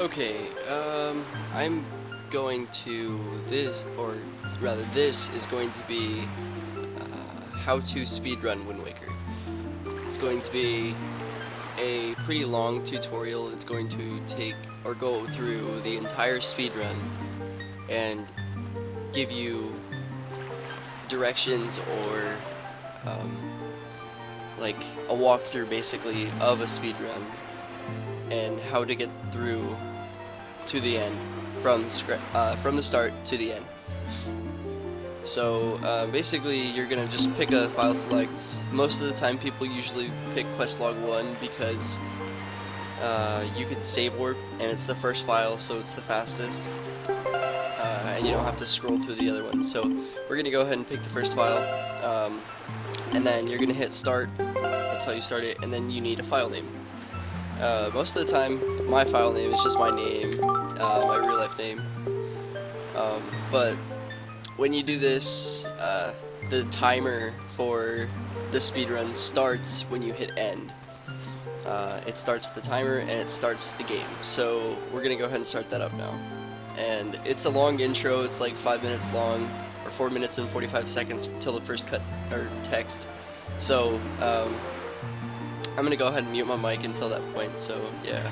Okay, I'm going to this is going to be how to speedrun Wind Waker. It's going to be a pretty long tutorial. It's going to take or go through the entire speedrun and give you directions or like a walkthrough basically of a speedrun and how to get through to the end from the start to the end. So basically you're gonna just pick a file select. Most of the time people usually pick quest log 1 because you could save warp and it's the first file, so it's the fastest, and you don't have to scroll through the other ones. So we're gonna go ahead and pick the first file, and then you're gonna hit start. That's how you start it, and then you need a file name. Most of the time my file name is just my name, my real life name, but when you do this, the timer for the speedrun starts when you hit end. It starts the timer and it starts the game. So we're gonna go ahead and start that up now. And it's a long intro, it's like 5 minutes long, or 4 minutes and 45 seconds till the first cut or text. So I'm gonna go ahead and mute my mic until that point, so yeah.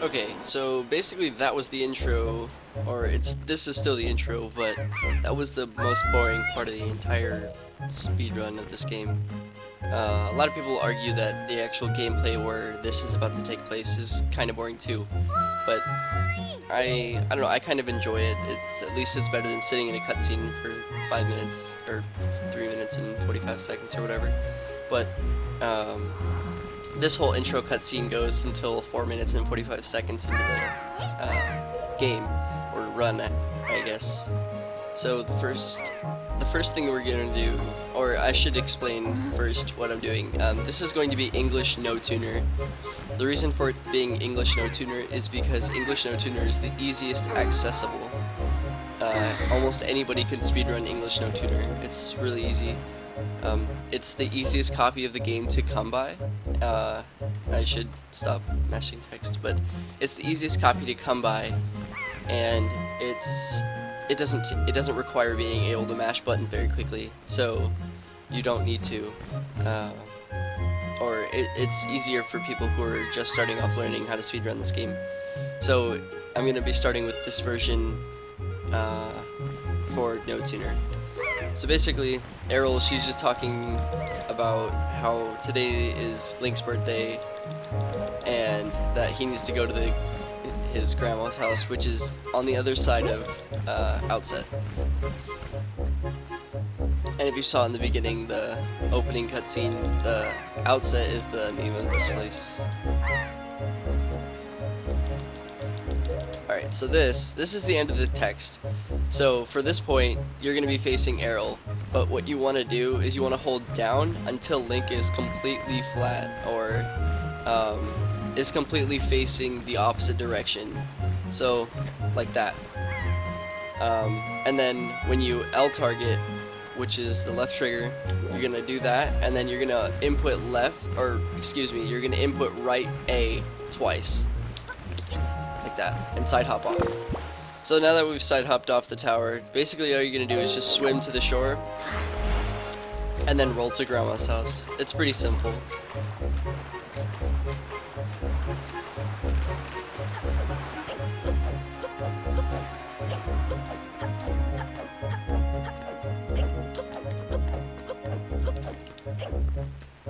Okay, so basically that was the intro, or this is still the intro, but that was the most boring part of the entire speedrun of this game. A lot of people argue that the actual gameplay where this is about to take place is kind of boring too, but I don't know, I kind of enjoy it. At least it's better than sitting in a cutscene for 5 minutes, or 3 minutes and 45 seconds or whatever. But this whole intro cutscene goes until 4 minutes and 45 seconds into the game, or run, I guess. So the first thing we're gonna do, or I should explain first what I'm doing. This is going to be English No Tuner. The reason for it being English No Tuner is because English No Tuner is the easiest accessible. Almost anybody can speedrun English No Tuner. It's really easy. It's the easiest copy of the game to come by. I should stop mashing text, but it's the easiest copy to come by, and it doesn't require being able to mash buttons very quickly, so you don't need to. Or it's easier for people who are just starting off learning how to speedrun this game. So I'm going to be starting with this version for No Tuner. So basically, Errol, she's just talking about how today is Link's birthday and that he needs to go to his grandma's house, which is on the other side of Outset. And if you saw in the beginning, the opening cutscene, the Outset is the name of this place. Alright, so this is the end of the text. So for this point, you're going to be facing Errol, but what you want to do is you want to hold down until Link is completely flat, or is completely facing the opposite direction. So, like that. And then when you L target, which is the left trigger, you're going to do that, and then you're going to input you're going to input right A twice. Like that, and side hop off. So now that we've side hopped off the tower, basically all you're gonna do is just swim to the shore and then roll to Grandma's house. It's pretty simple.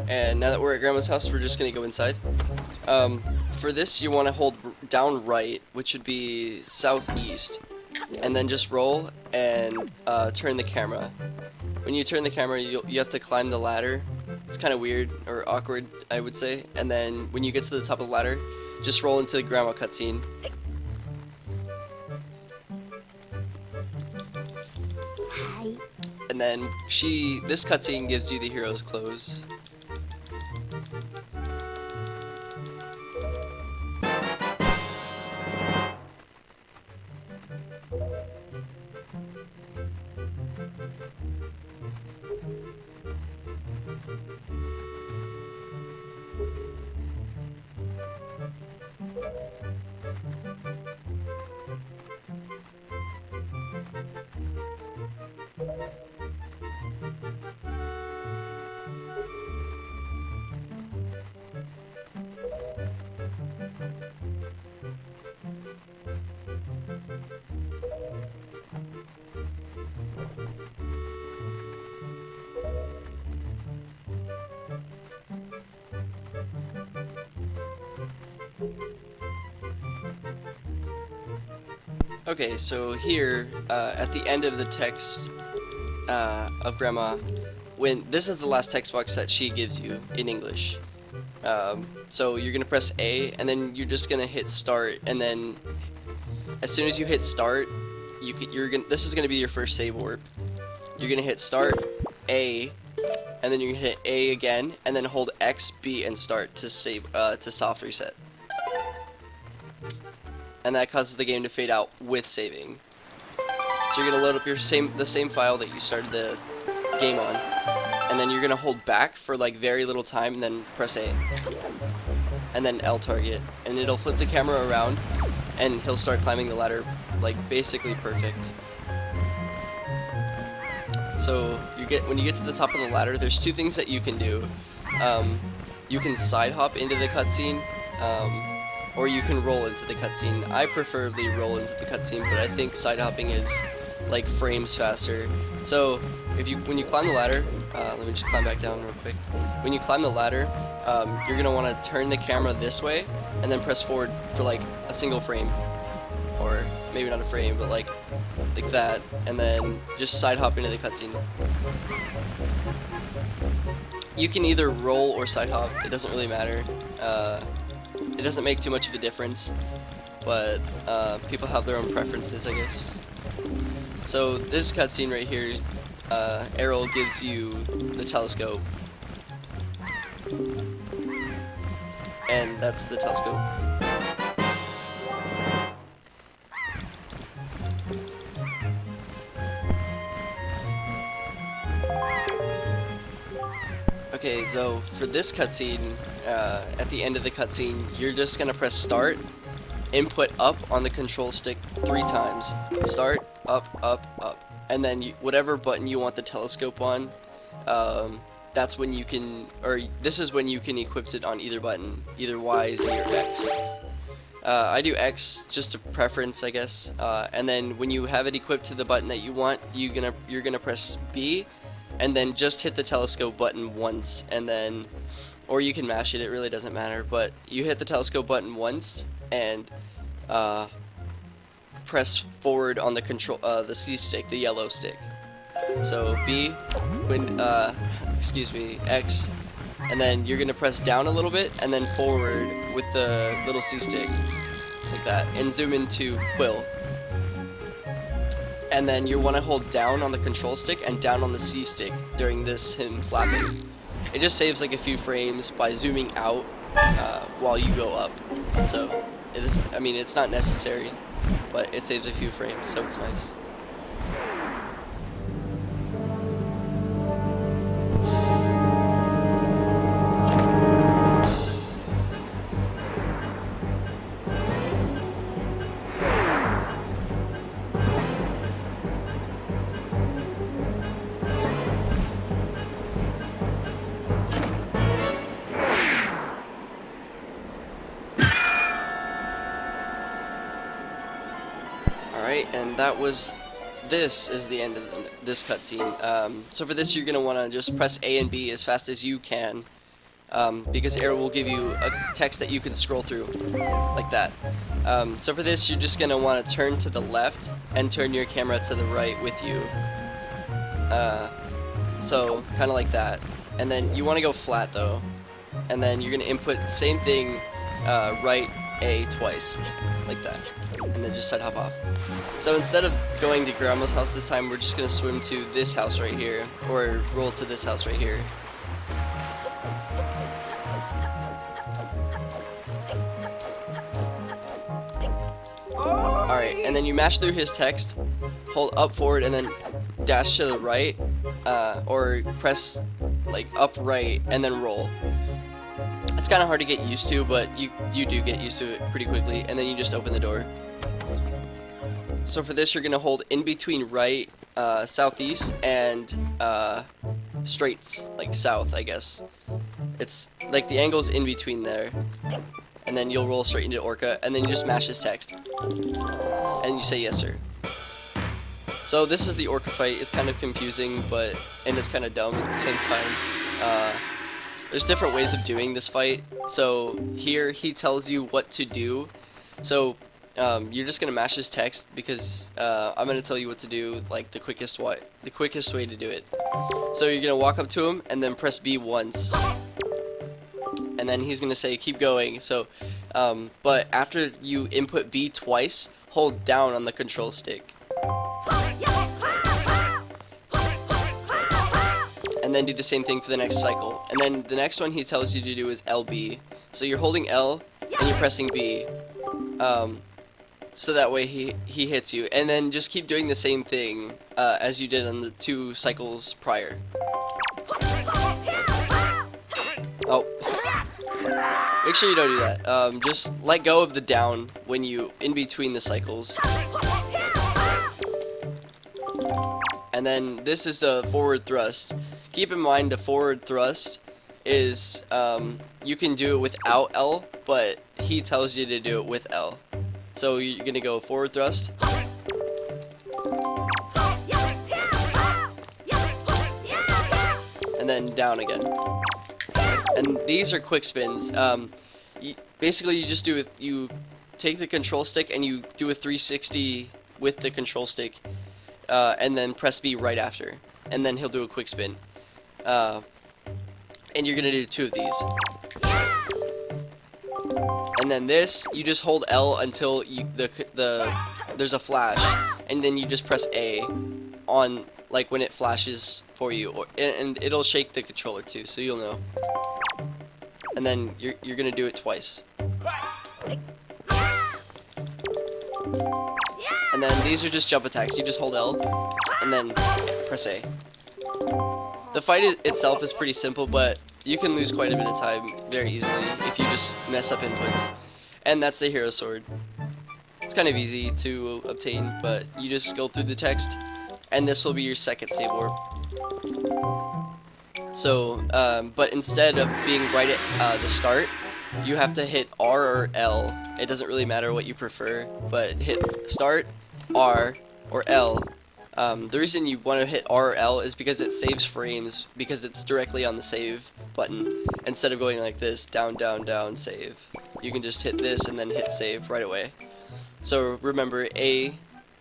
And now that we're at Grandma's house, we're just gonna go inside. For this, you want to hold down right, which would be southeast, and then just roll and turn the camera. When you turn the camera, you have to climb the ladder. It's kind of weird, or awkward, I would say. And then when you get to the top of the ladder, just roll into the Grandma cutscene. And then this cutscene gives you the hero's clothes. Okay, so here, at the end of the text of Grandma, this is the last text box that she gives you in English. So you're gonna press A, and then you're just gonna hit start, and then as soon as you hit start, this is gonna be your first save warp. You're gonna hit start, A, and then you're gonna hit A again, and then hold X, B, and start to save to soft reset. And that causes the game to fade out with saving. So you're gonna load up the same file that you started the game on, and then you're gonna hold back for like very little time, and then press A, and then L target, and it'll flip the camera around, and he'll start climbing the ladder like basically perfect. So when you get to the top of the ladder, there's two things that you can do. You can side hop into the cutscene. or you can roll into the cutscene. I preferably roll into the cutscene, but I think side hopping is like frames faster. So when you climb the ladder, let me just climb back down real quick. When you climb the ladder, you're gonna want to turn the camera this way and then press forward for like a single frame, or maybe not a frame, but like that, and then just side hop into the cutscene. You can either roll or side hop, it doesn't really matter. It doesn't make too much of a difference, but people have their own preferences, I guess. So this cutscene right here, Errol gives you the telescope, and that's the telescope. Okay, so for this cutscene, at the end of the cutscene, you're just gonna press start, input up on the control stick 3 times. Start, up, up, up. And then whatever button you want the telescope on, that's when you can, or this is when you can equip it on either button, either Y, Z, or X. I do X just a preference, I guess. And then when you have it equipped to the button that you want, you're gonna press B, and then just hit the telescope button once, and then, or you can mash it, it really doesn't matter, but you hit the telescope button once and press forward on the control, the C stick, the yellow stick. So B, when excuse me, X, and then you're gonna press down a little bit and then forward with the little C stick, like that, and zoom into Quill. And then you want to hold down on the control stick and down on the C stick during him flapping. It just saves like a few frames by zooming out while you go up. So it is, I mean, it's not necessary, but it saves a few frames, so it's nice. Alright, and this is the end of this cutscene. So for this, you're going to want to just press A and B as fast as you can, because Arrow will give you a text that you can scroll through, like that. So for this, you're just going to want to turn to the left and turn your camera to the right with you. So, kind of like that. And then you want to go flat, though. And then you're going to input the same thing, right A twice, like that. And then just side hop off. So instead of going to Grandma's house this time, we're just going to swim to this house right here, or roll to this house right here. Alright, and then you mash through his text, hold up forward, and then dash to the right, or press like up right, and then roll. It's kind of hard to get used to, but you do get used to it pretty quickly, and then you just open the door. So for this, you're going to hold in between right, southeast, and straight, like south, I guess. It's like the angle's in between there. And then you'll roll straight into Orca, and then you just mash his text. And you say yes, sir. So this is the Orca Fight. It's kind of confusing, and it's kind of dumb at the same time. There's different ways of doing this fight. So here, he tells you what to do. So you're just gonna mash his text, because I'm gonna tell you what to do, like the quickest way to do it. So you're gonna walk up to him and then press B once, and then he's gonna say keep going. So but after you input B twice, hold down on the control stick, and then do the same thing for the next cycle. And then the next one he tells you to do is LB. So you're holding L and you're pressing B. So that way he hits you, and then just keep doing the same thing as you did on the 2 cycles prior. Oh, make sure you don't do that. Just let go of the down when you in between the cycles. And then this is the forward thrust. Keep in mind the forward thrust is you can do it without L, but he tells you to do it with L. So you're gonna go forward thrust, and then down again. And these are quick spins. Basically, you just do it. You take the control stick and you do a 360 with the control stick, and then press B right after, and then he'll do a quick spin. And you're gonna do 2 of these. And then this, you just hold L until there's a flash, and then you just press A on like when it flashes for you, and it'll shake the controller too, so you'll know. And then you're gonna do it twice. And then these are just jump attacks. You just hold L and then press A. The fight itself is pretty simple, but you can lose quite a bit of time very easily if you just mess up inputs. And that's the hero sword. It's kind of easy to obtain, but you just go through the text, and this will be your second save warp. So, but instead of being right at the start, you have to hit R or L. It doesn't really matter what you prefer, but hit start, R, or L. The reason you want to hit R or L is because it saves frames, because it's directly on the save button. Instead of going like this, down, down, down, save. You can just hit this and then hit save right away. So remember, A,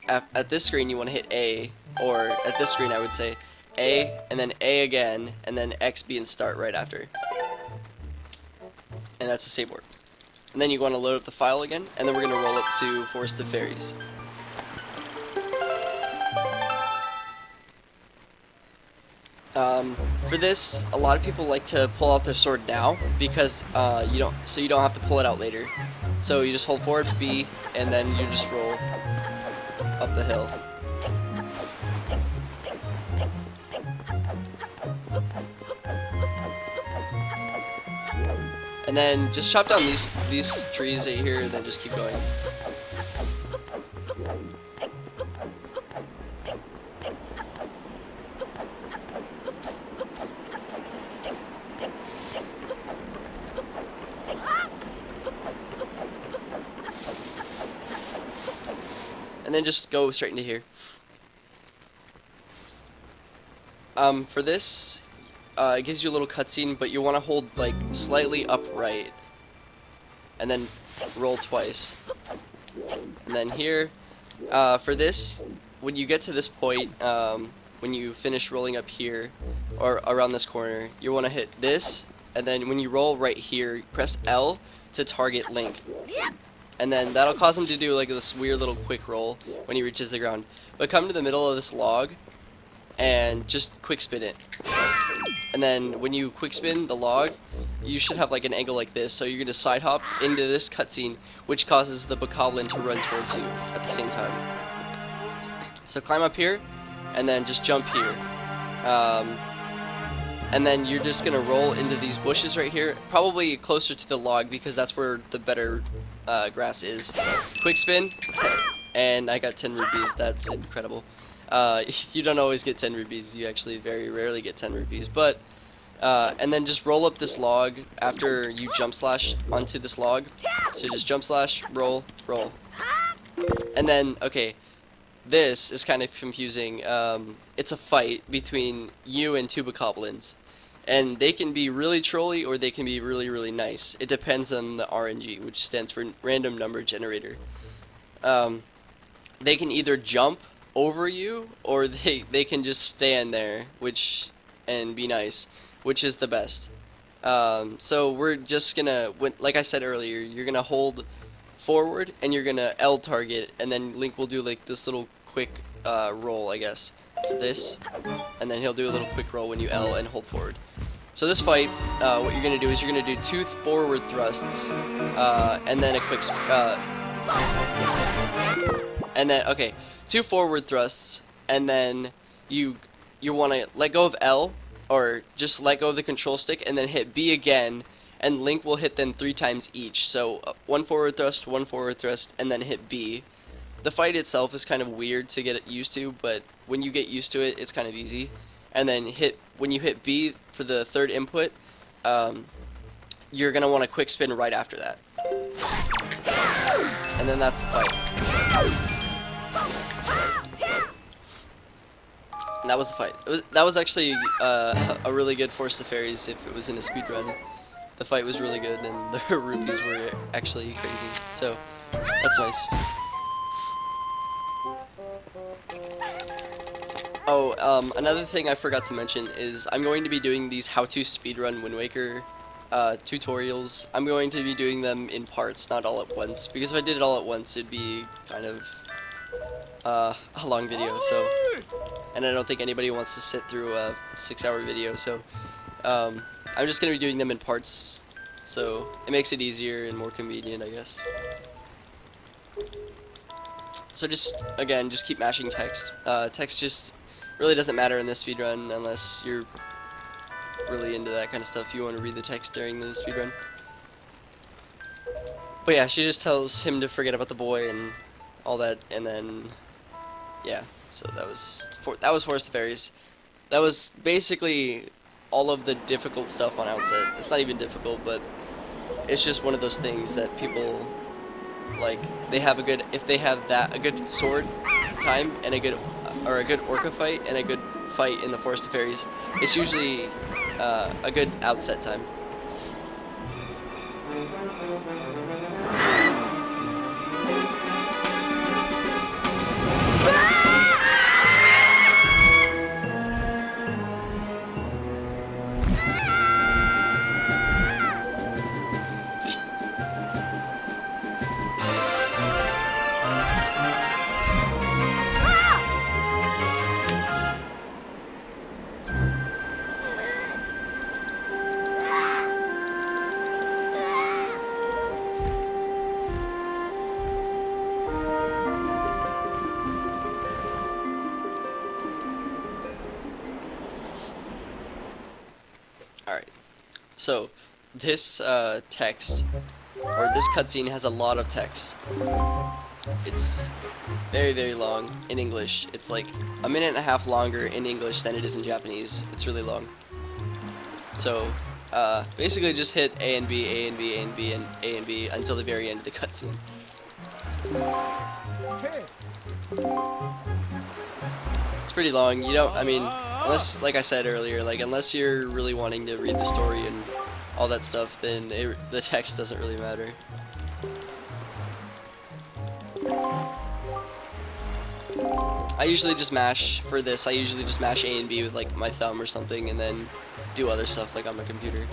at this screen you want to hit A, or at this screen I would say A, and then A again, and then X, B, and start right after. And that's a save warp. And then you want to load up the file again, and then we're going to roll up to Forest of Fairies. For this, a lot of people like to pull out their sword now because you don't have to pull it out later. So you just hold forward B, and then you just roll up the hill. And then just chop down these trees right here, and then just keep going. And then just go straight into here. For this, it gives you a little cutscene, but you want to hold like slightly upright, and then roll twice. And then here, for this, when you get to this point, when you finish rolling up here, or around this corner, you want to hit this, and then when you roll right here, press L to target Link. And then that'll cause him to do like this weird little quick roll when he reaches the ground. But come to the middle of this log and just quick spin it. And then when you quick spin the log, you should have like an angle like this. So you're going to side hop into this cutscene, which causes the bokoblin to run towards you at the same time. So climb up here and then just jump here. And then you're just going to roll into these bushes right here, probably closer to the log because that's where the better grass is. Quick spin, and I got 10 rupees. That's incredible. You don't always get 10 rupees. You actually very rarely get 10 rupees. But and then just roll up this log after you jump slash onto this log. So just jump slash, roll, roll. And then, okay, this is kind of confusing. It's a fight between you and 2 bokoblins. And they can be really trolly or they can be really, really nice. It depends on the RNG, which stands for Random Number Generator. They can either jump over you or they can just stand there and be nice, which is the best. So we're just gonna, like I said earlier, you're gonna hold forward and you're gonna L target, and then Link will do like this little quick roll, I guess. So this, and then he'll do a little quick roll when you L and hold forward. So this fight, what you're gonna do is you're gonna do 2 forward thrusts, and then a quick, and then okay, 2 forward thrusts, and then you want to let go of L, or just let go of the control stick, and then hit B again, and Link will hit them 3 times each. So 1 forward thrust, 1 forward thrust, and then hit B. The fight itself is kind of weird to get used to, but when you get used to it, it's kind of easy. And then when you hit B for the 3rd input, you're gonna want to quick spin right after that, and then that's the fight. And that was the fight. That was actually a really good Force of Fairies if it was in a speedrun. The fight was really good, and the rupees were actually crazy. So that's nice. Oh, another thing I forgot to mention is I'm going to be doing these how-to speedrun Wind Waker tutorials. I'm going to be doing them in parts, not all at once, because if I did it all at once, it'd be kind of a long video. So, and I don't think anybody wants to sit through a 6-hour video. So, I'm just going to be doing them in parts, so it makes it easier and more convenient, I guess. So just, again, just keep mashing text. Text just really doesn't matter in this speedrun unless you're really into that kind of stuff. You want to read the text during the speedrun. But yeah, she just tells him to forget about the boy and all that, and then, yeah, so that was Forest of Fairies. That was basically all of the difficult stuff on Outset. It's not even difficult, but it's just one of those things that people, like, they have a good, if they have a good sword time and a good Orca fight and a good fight in the Forest of Fairies, it's usually a good Outset time. Alright, so this text, or this cutscene has a lot of text. It's very, very long in English. It's like a minute and a half longer in English than it is in Japanese. It's really long. So, basically just hit A and B, A and B, A and B, and A and B until the very end of the cutscene. It's pretty long. You don't, I mean, unless, like I said earlier, like, unless you're really wanting to read the story and all that stuff, then the text doesn't really matter. I usually just mash, for this, I usually just mash A and B with, like, my thumb or something, and then do other stuff, like, on my computer.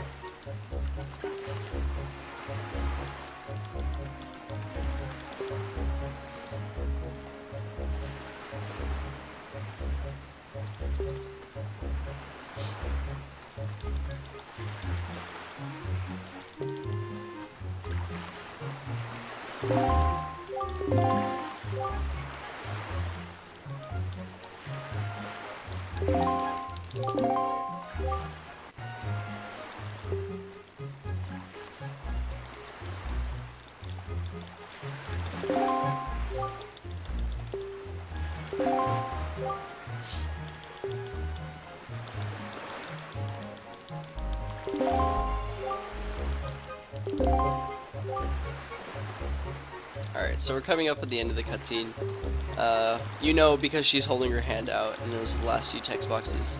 Alright, so we're coming up at the end of the cutscene. You know, because she's holding her hand out, and those are the last few text boxes.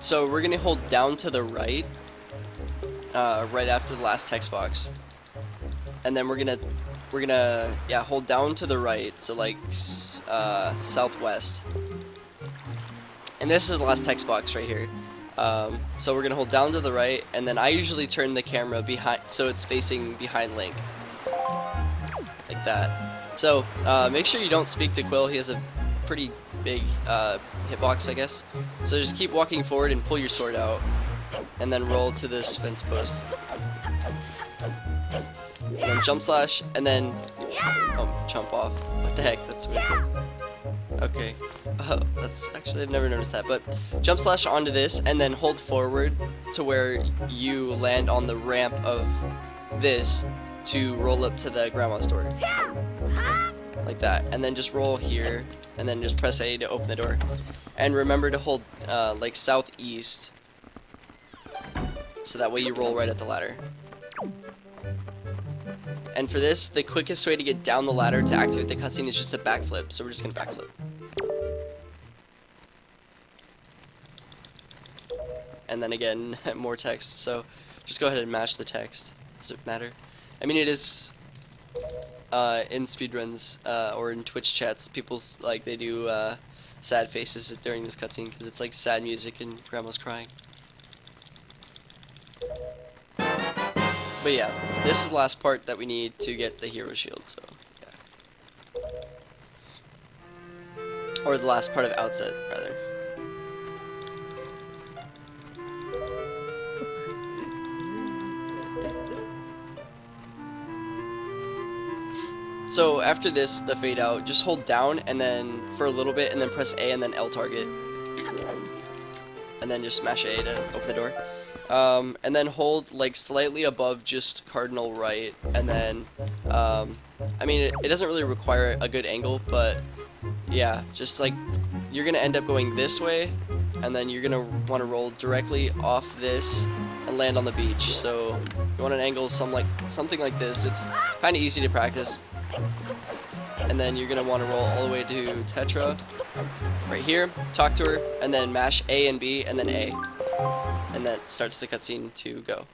So we're gonna hold down to the right, right after the last text box. And then we're gonna, yeah, hold down to the right, so like, southwest. And this is the last text box right here. So we're gonna hold down to the right, and then I usually turn the camera behind, so it's facing behind Link. Like that. So, make sure you don't speak to Quill. He has a pretty big hitbox, I guess. So just keep walking forward and pull your sword out, and then roll to this fence post. And then jump slash, and then jump off. What the heck? That's weird. Okay. Oh, that's actually, I've never noticed that. But jump slash onto this, and then hold forward to where you land on the ramp of this to roll up to the grandma's door. Like that. And then just roll here, and then just press A to open the door. And remember to hold, like, southeast so that way you roll right at the ladder. And for this, the quickest way to get down the ladder to activate the cutscene is just a backflip, so we're just gonna backflip. And then again, more text, so just go ahead and mash the text. Does it matter? I mean, it is, in speedruns, or in Twitch chats, people's, like, they do, sad faces during this cutscene, because it's, like, sad music and grandma's crying. But yeah, this is the last part that we need to get the hero shield, so, yeah. Or the last part of Outset, rather. So after this, the fade out, just hold down and then for a little bit and then press A and then L target. And then just smash A to open the door. And then hold like slightly above just cardinal right, and then I mean it doesn't really require a good angle, but yeah, just like you're gonna end up going this way, and then you're gonna want to roll directly off this and land on the beach. So you want an angle something like this. It's kind of easy to practice. And then you're gonna want to roll all the way to Tetra right here, talk to her, and then mash A and B and then A. And that starts the cutscene to go.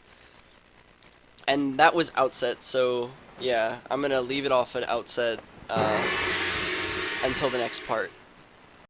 And that was Outset, so yeah, I'm gonna leave it off at Outset until the next part.